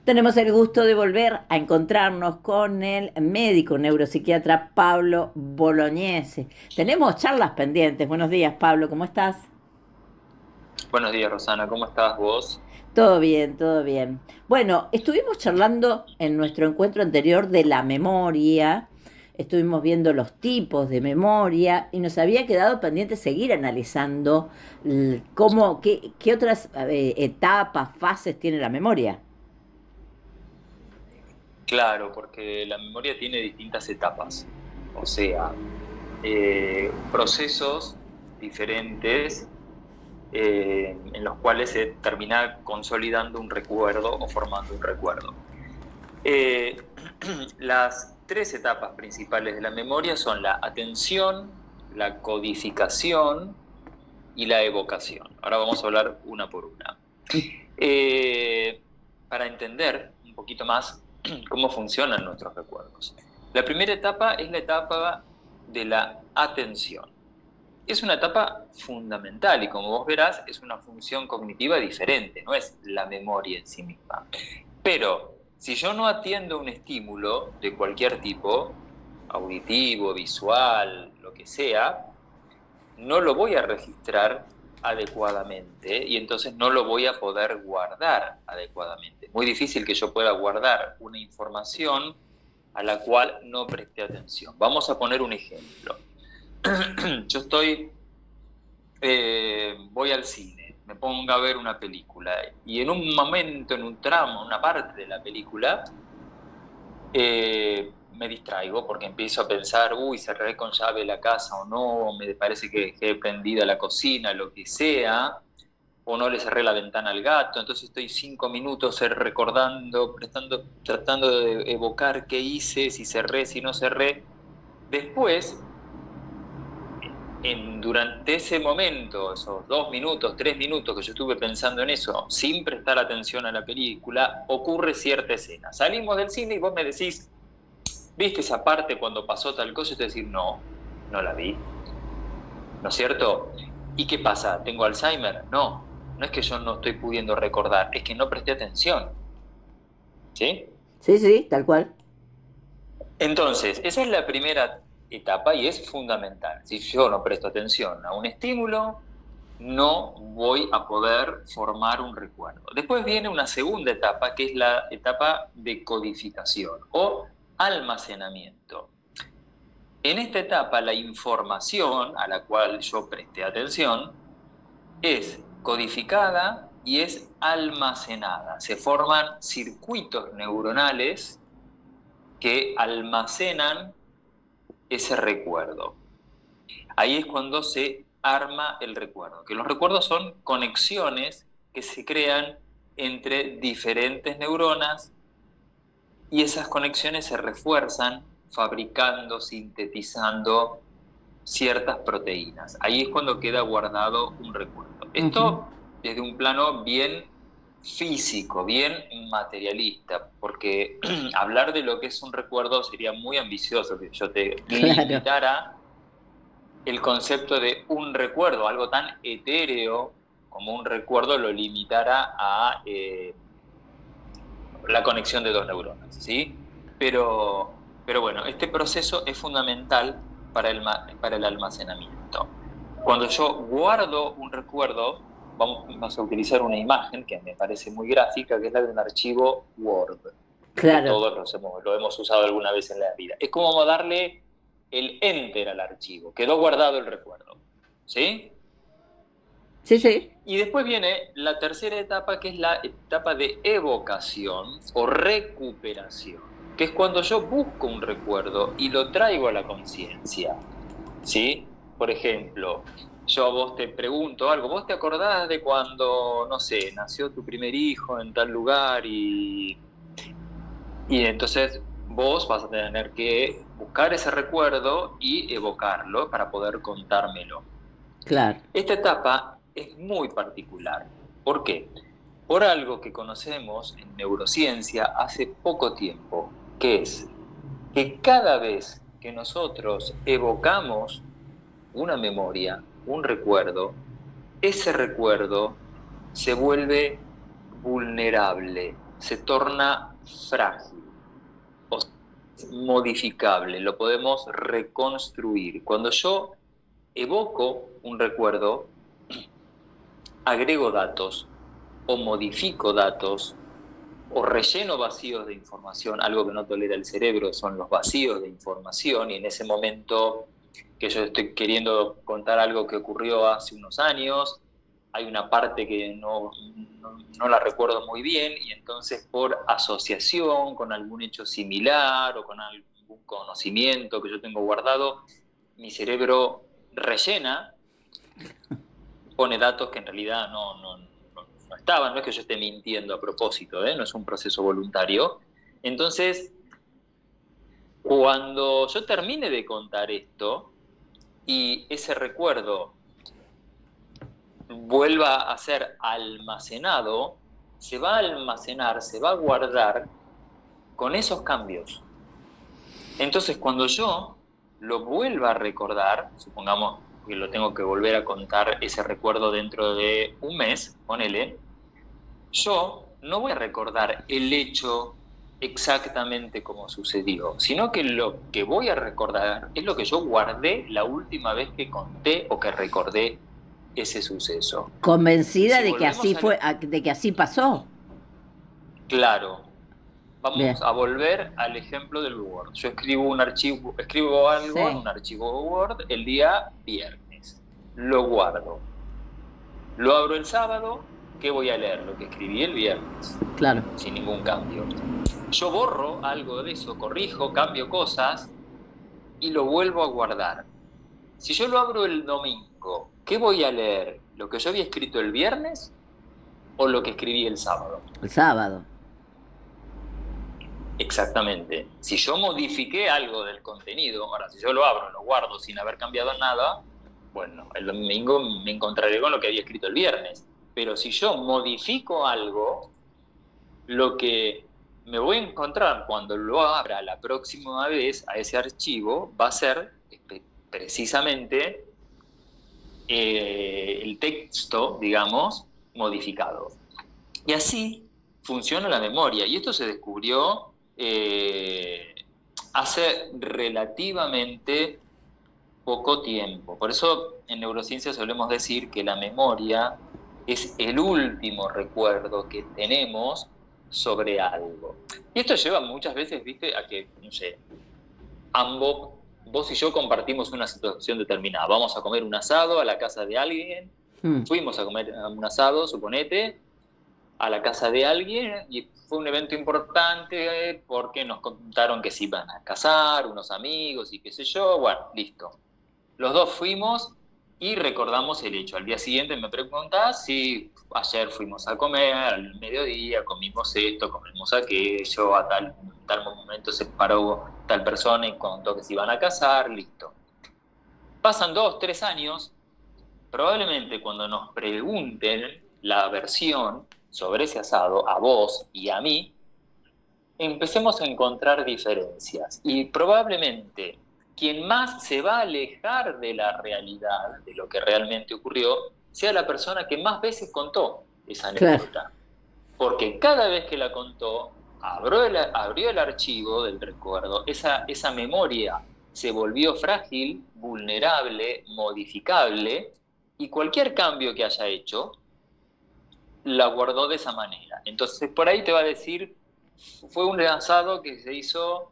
Tenemos el gusto de volver a encontrarnos con el médico neuropsiquiatra Pablo Bolognese. Tenemos charlas pendientes. Buenos días, Pablo, ¿cómo estás? Buenos días, Rosana, ¿cómo estás vos? Todo bien, todo bien. Bueno, estuvimos charlando en nuestro encuentro anterior de la memoria, estuvimos viendo los tipos de memoria y nos había quedado pendiente seguir analizando qué otras etapas, fases tiene la memoria. Claro, porque la memoria tiene distintas etapas, o sea, procesos diferentes en los cuales se termina consolidando un recuerdo o formando un recuerdo. Eh, las tres etapas principales de la memoria son la atención, la codificación y la evocación. Ahora vamos a hablar una por una. Eh, para entender un poquito más cómo funcionan nuestros recuerdos. La primera etapa es la etapa de la atención. Es una etapa fundamental y como vos verás es una función cognitiva diferente, no es la memoria en sí misma. Pero si yo no atiendo un estímulo de cualquier tipo, auditivo, visual, lo que sea, no lo voy a registrar adecuadamente y entonces no lo voy a poder guardar adecuadamente. Es muy difícil que yo pueda guardar una información a la cual no presté atención. Vamos a poner un ejemplo. Yo voy al cine, me pongo a ver una película y en un momento, en un tramo, una parte de la película, me distraigo porque empiezo a pensar, uy, cerré con llave la casa o no, me parece que dejé prendida la cocina, lo que sea, o no le cerré la ventana al gato, entonces estoy 5 minutos recordando, tratando de evocar qué hice, si cerré, si no cerré. Después, durante ese momento, esos 2 minutos, 3 minutos que yo estuve pensando en eso, sin prestar atención a la película, ocurre cierta escena. Salimos del cine y vos me decís, ¿viste esa parte cuando pasó tal cosa? Y te decir, no, no la vi, ¿no es cierto? ¿Y qué pasa? ¿Tengo Alzheimer? No, no es que yo no estoy pudiendo recordar, es que no presté atención, ¿sí? Sí, sí, tal cual. Entonces, esa es la primera etapa y es fundamental. Si yo no presto atención a un estímulo, no voy a poder formar un recuerdo. Después viene una segunda etapa, que es la etapa de codificación o almacenamiento. En esta etapa, la información a la cual yo presté atención es codificada y es almacenada. Se forman circuitos neuronales que almacenan ese recuerdo. Ahí es cuando se arma el recuerdo, que los recuerdos son conexiones que se crean entre diferentes neuronas y esas conexiones se refuerzan fabricando, sintetizando ciertas proteínas. Ahí es cuando queda guardado un recuerdo. Ujú. Esto desde un plano bien físico, bien materialista, porque hablar de lo que es un recuerdo sería muy ambicioso, que yo te Claro. limitara el concepto de un recuerdo, algo tan etéreo como un recuerdo, lo limitara a la conexión de dos neuronas, ¿sí? Pero bueno, este proceso es fundamental para el almacenamiento. Cuando yo guardo un recuerdo, vamos a utilizar una imagen que me parece muy gráfica, que es la de un archivo Word, que Claro. todos lo hemos usado alguna vez en la vida. Es como darle el enter al archivo, quedó guardado el recuerdo, ¿sí? Sí, sí. Y después viene la tercera etapa, que es la etapa de evocación o recuperación, que es cuando yo busco un recuerdo y lo traigo a la conciencia, ¿sí? Por ejemplo, yo a vos te pregunto algo, ¿vos te acordás de cuando, no sé, nació tu primer hijo en tal lugar y entonces vos vas a tener que buscar ese recuerdo y evocarlo para poder contármelo? Claro. Esta etapa es muy particular. ¿Por qué? Por algo que conocemos en neurociencia hace poco tiempo, que es que cada vez que nosotros evocamos una memoria, un recuerdo, ese recuerdo se vuelve vulnerable, se torna frágil, o sea, es modificable, lo podemos reconstruir. Cuando yo evoco un recuerdo, agrego datos, o modifico datos, o relleno vacíos de información. Algo que no tolera el cerebro son los vacíos de información, y en ese momento que yo estoy queriendo contar algo que ocurrió hace unos años, hay una parte que no la recuerdo muy bien, y entonces por asociación con algún hecho similar o con algún conocimiento que yo tengo guardado, mi cerebro rellena, pone datos que en realidad no estaban, no es que yo esté mintiendo a propósito, no es un proceso voluntario. Entonces, cuando yo termine de contar esto y ese recuerdo vuelva a ser almacenado, se va a almacenar, se va a guardar con esos cambios. Entonces, cuando yo lo vuelva a recordar, supongamos que lo tengo que volver a contar ese recuerdo dentro de un mes, ponele, yo no voy a recordar el hecho exactamente como sucedió, sino que lo que voy a recordar es lo que yo guardé la última vez que conté o que recordé ese suceso. Convencida Si de que así volvemos de que así pasó. Claro, Bien. vamos a volver al ejemplo del Word. Yo escribo algo en Sí, un archivo Word el día viernes. Lo guardo. Lo abro el sábado, ¿qué voy a leer? Lo que escribí el viernes, claro. sin ningún cambio. Yo borro algo de eso, corrijo, cambio cosas y lo vuelvo a guardar. Si yo lo abro el domingo, ¿qué voy a leer? ¿Lo que yo había escrito el viernes o lo que escribí el sábado? El sábado. Exactamente. Si yo modifiqué algo del contenido, ahora si yo lo abro, lo guardo sin haber cambiado nada, bueno, el domingo me encontraré con lo que había escrito el viernes. Pero si yo modifico algo, lo que me voy a encontrar cuando lo abra la próxima vez a ese archivo va a ser precisamente el texto, digamos, modificado. Y así funciona la memoria. Y esto se descubrió hace relativamente poco tiempo. Por eso en neurociencia solemos decir que la memoria es el último recuerdo que tenemos sobre algo. Y esto lleva muchas veces, viste, a que, no sé, vos y yo compartimos una situación determinada. Vamos a comer un asado a la casa de alguien. Fuimos a comer un asado, suponete, a la casa de alguien, y fue un evento importante porque nos contaron que se iban a casar, unos amigos y qué sé yo. Bueno, listo. Los dos fuimos y recordamos el hecho. Al día siguiente me preguntás si ayer fuimos a comer, al mediodía comimos esto, comimos aquello, a tal momento se paró tal persona y contó que se iban a casar, listo. Pasan 2, 3 años, probablemente cuando nos pregunten la versión sobre ese asado, a vos y a mí, empecemos a encontrar diferencias. Y probablemente quien más se va a alejar de la realidad, de lo que realmente ocurrió, sea la persona que más veces contó esa anécdota. Claro. Porque cada vez que la contó, abrió el archivo del recuerdo, esa memoria se volvió frágil, vulnerable, modificable, y cualquier cambio que haya hecho, la guardó de esa manera. Entonces por ahí te va a decir, fue un asado que se hizo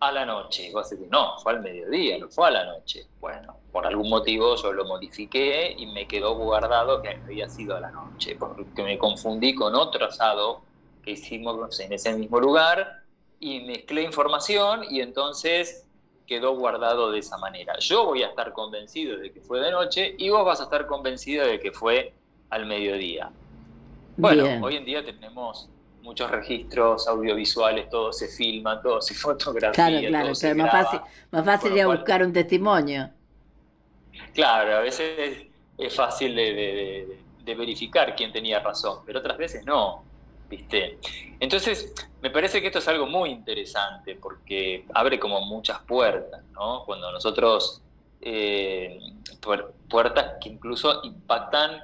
a la noche. Y vos decís, no, fue al mediodía, no fue a la noche. Bueno, por algún motivo yo lo modifiqué y me quedó guardado que había sido a la noche, porque me confundí con otro asado que hicimos en ese mismo lugar y mezclé información y entonces quedó guardado de esa manera. Yo voy a estar convencido de que fue de noche y vos vas a estar convencido de que fue al mediodía. Bueno, bien. Hoy en día tenemos muchos registros audiovisuales, todo se filma, todo se fotografía, claro, todo se graba. Más fácil ir a buscar un testimonio. Claro, a veces es fácil de verificar quién tenía razón, pero otras veces no, ¿viste? Entonces, me parece que esto es algo muy interesante porque abre como muchas puertas, ¿no? Cuando nosotros, puertas que incluso impactan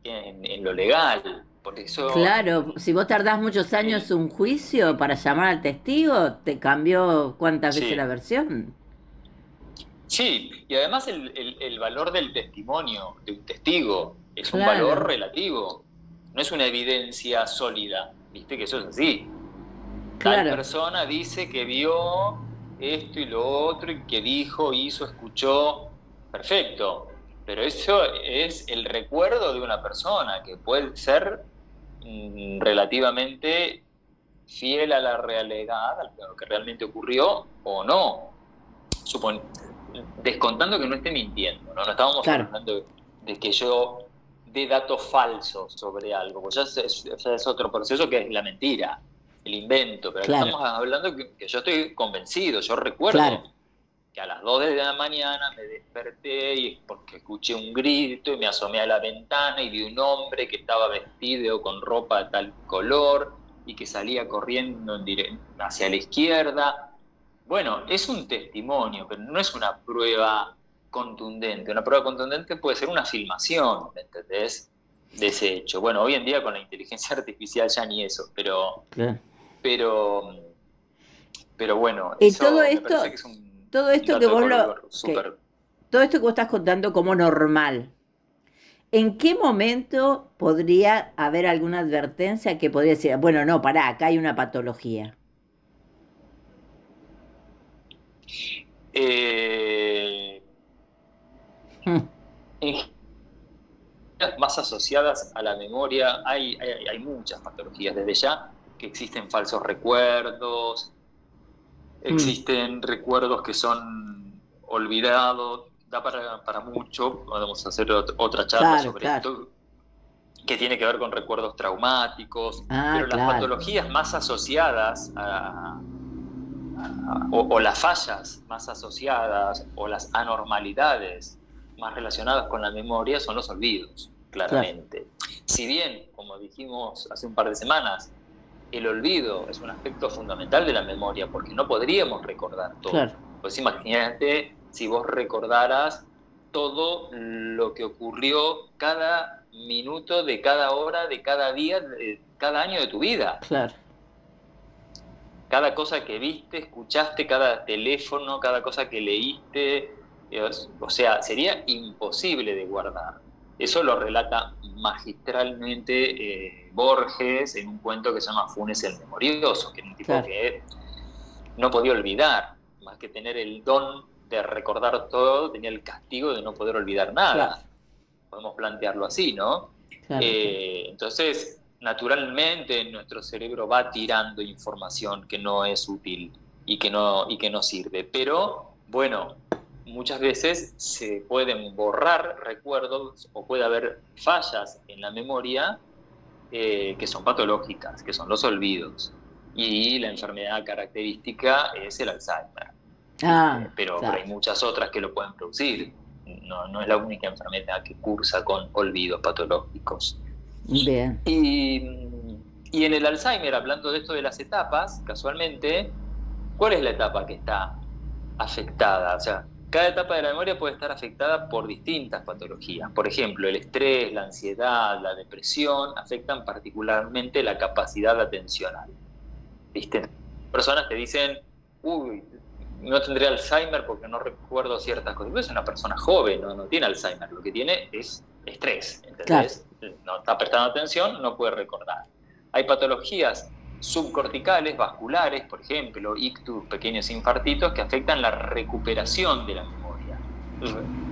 en lo legal. Por eso, Claro, si vos tardás muchos años el, un juicio para llamar al testigo, te cambió cuántas veces la sí, versión. sí, y además el valor del testimonio, de un testigo, es un valor Claro, relativo, no es una evidencia sólida, viste que eso es así. Tal claro, persona dice que vio esto y lo otro, y que dijo, hizo, escuchó, perfecto, pero eso es el recuerdo de una persona que puede ser relativamente fiel a la realidad, a lo que realmente ocurrió o no. Supon Descontando que no esté mintiendo, ¿no? No estábamos claro, hablando de que yo dé datos falsos sobre algo, pues ya es otro proceso que es la mentira, el invento, pero acá claro, estamos hablando que yo estoy convencido, yo claro. recuerdo que a las 2 de la mañana me desperté y porque escuché un grito y me asomé a la ventana y vi un hombre que estaba vestido con ropa de tal color y que salía corriendo hacia la izquierda. Bueno, es un testimonio, pero no es una prueba contundente. Una prueba contundente puede ser una filmación, ¿me entendés? De ese hecho. Bueno, hoy en día con la inteligencia artificial ya ni eso, Claro. pero, pero bueno, Y eso me parece que es todo un esto que dato de vos color súper. todo esto que vos estás contando como normal, ¿en qué momento podría haber alguna advertencia que podría decir, bueno, no, pará, acá hay una patología? Eh, Mm, en Más asociadas a la memoria, hay muchas patologías desde ya, que existen falsos recuerdos, mm. existen recuerdos que son olvidados, da para mucho, podemos hacer otra charla Claro, sobre claro. esto, que tiene que ver con recuerdos traumáticos, Ah, pero las claro, patologías más asociadas o las fallas más asociadas o las anormalidades más relacionadas con la memoria son los olvidos, claro, claramente. Si bien, como dijimos hace un par de semanas, el olvido es un aspecto fundamental de la memoria porque no podríamos recordar todo. claro, Pues imagínate si vos recordaras todo lo que ocurrió cada minuto de cada hora, de cada día, de cada año de tu vida. claro, Cada cosa que viste, escuchaste, cada teléfono, cada cosa que leíste, o sea, sería imposible de guardar. Eso lo relata magistralmente Borges en un cuento que se llama Funes el Memorioso, que era un tipo claro, que no podía olvidar, más que tener el don de recordar todo, tenía el castigo de no poder olvidar claro, nada. Podemos plantearlo así, ¿no? claro, claro. Entonces, naturalmente nuestro cerebro va tirando información que no es útil y que no sirve. Pero, bueno, muchas veces se pueden borrar recuerdos o puede haber fallas en la memoria que son patológicas, que son los olvidos. Y la enfermedad característica es el Alzheimer, Ah, ¿viste? Pero hay claro. muchas otras que lo pueden producir. No es la única enfermedad que cursa con olvidos patológicos. Bien, Y, y en el Alzheimer, hablando de esto de las etapas, casualmente, ¿cuál es la etapa que está afectada? O sea, cada etapa de la memoria puede estar afectada por distintas patologías. Por ejemplo, el estrés, la ansiedad, la depresión afectan particularmente la capacidad atencional. ¿Viste? Personas que dicen, uy, no tendré Alzheimer porque no recuerdo ciertas cosas. Pero es una persona joven, no tiene Alzheimer, lo que tiene es estrés, claro. ¿entendés? No está prestando atención, no puede recordar. Hay patologías subcorticales, vasculares, por ejemplo, ictus, pequeños infartitos, que afectan la recuperación de la memoria.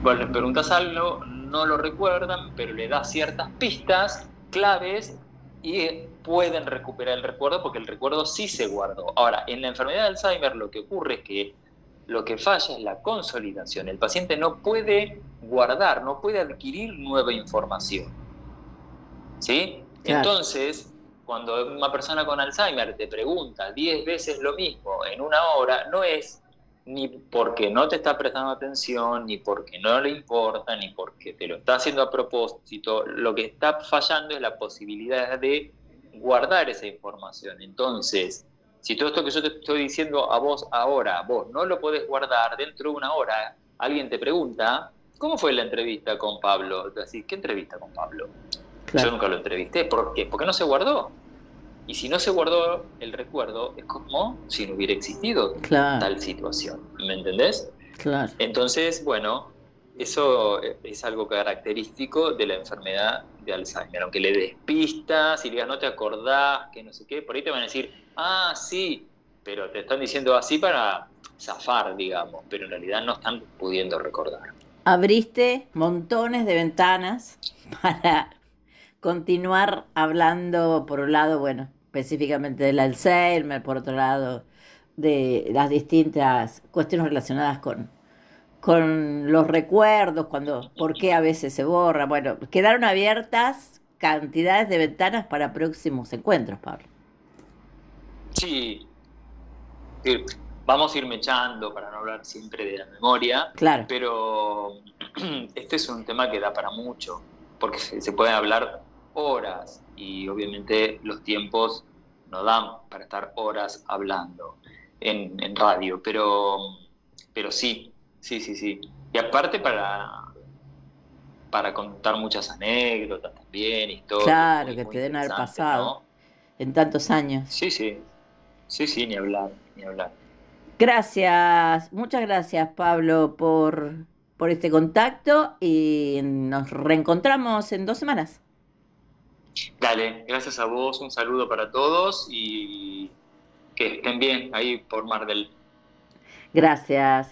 Vos les preguntas algo, no lo recuerdan, pero le das ciertas pistas claves y pueden recuperar el recuerdo porque el recuerdo sí se guardó. Ahora, en la enfermedad de Alzheimer lo que ocurre es que lo que falla es la consolidación. El paciente no puede guardar, no puede adquirir nueva información. ¿Sí? Claro, Entonces, cuando una persona con Alzheimer te pregunta 10 veces lo mismo en una hora, no es ni porque no te está prestando atención, ni porque no le importa, ni porque te lo está haciendo a propósito. Lo que está fallando es la posibilidad de guardar esa información. Entonces, si todo esto que yo te estoy diciendo a vos ahora, vos no lo podés guardar, dentro de una hora alguien te pregunta, ¿cómo fue la entrevista con Pablo? Decís, ¿qué entrevista con Pablo? Yo claro, nunca lo entrevisté. ¿Por qué? Porque no se guardó. Y si no se guardó el recuerdo, es como si no hubiera existido claro, tal situación. ¿Me entendés? claro. Entonces, bueno, eso es algo característico de la enfermedad de Alzheimer. Aunque le des pistas y le digas, no te acordás, que no sé qué, por ahí te van a decir, ah, sí, pero te están diciendo así para zafar, digamos, pero en realidad no están pudiendo recordar. Abriste montones de ventanas para continuar hablando, por un lado, bueno, específicamente del Alzheimer, por otro lado, de las distintas cuestiones relacionadas con los recuerdos, cuando, por qué a veces se borra. Bueno, quedaron abiertas cantidades de ventanas para próximos encuentros, Pablo. Sí, sí, vamos a ir mechando para no hablar siempre de la memoria, Claro, pero este es un tema que da para mucho, porque se puede hablar horas y obviamente los tiempos no dan para estar horas hablando en radio, pero sí, sí, sí, sí. Y aparte para contar muchas anécdotas también, historias claro, muy, que muy te deben haber interesantes, pasado ¿no? en tantos años. Sí, sí, sí, sí, ni hablar, ni hablar. Gracias, muchas gracias, Pablo, por este contacto y nos reencontramos en 2 semanas. Dale, gracias a vos, un saludo para todos y que estén bien ahí por Mar del. Gracias.